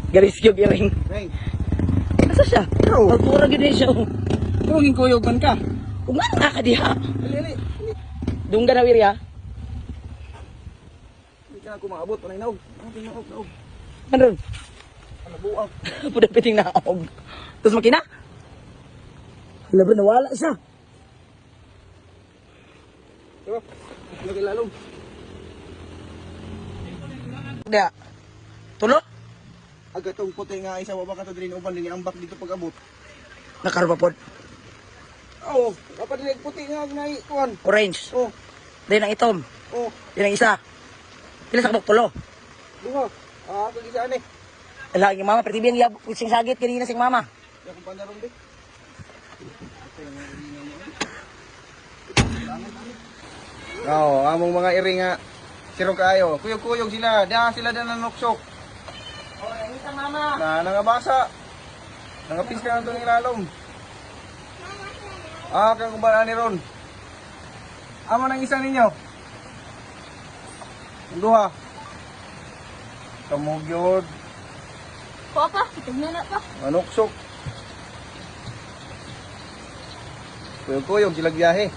Garis yung iring. Reng, Asa siya? ikaw. Magpura gini siya. Tungin kuyogan ka. Uman nga ka diha. Ali. Dungga na wirya. Hindi ka na kumaabot. Panay naog. Naog. Ano? Ano buang. Puda piting naog. Tapos makina? Wala ba nawala siya? Diba? Lagi lalong. Dia. Tulo? Aga tong puti nga isa wabaka to din uban din ambak dito pag abot. Nakarupapod. Oo, dapat din puti nga gnay kuan. Orange. Oh, Then ang itom. oh, Yan ang isa. Pila sa kabok tulo. bunga. Ah, kag isa ani. Lagi mama, pertibiyang yab, sing sagit kanina sing mama. Ya kung panaron di. Oo, among mga iri nga siro kaayo. Kuyog-kuyog sila, da sila da nanuksok. Oh, ang isa mama. Na nangabasa. Nangapis ka nang ilalom. Ah, kang kumbara ni Ron. Amo nang isa ninyo. Ang duha. Kamugyod. Papa, tignan na pa. Manuksok. Kuyog-kuyog sila biyahe.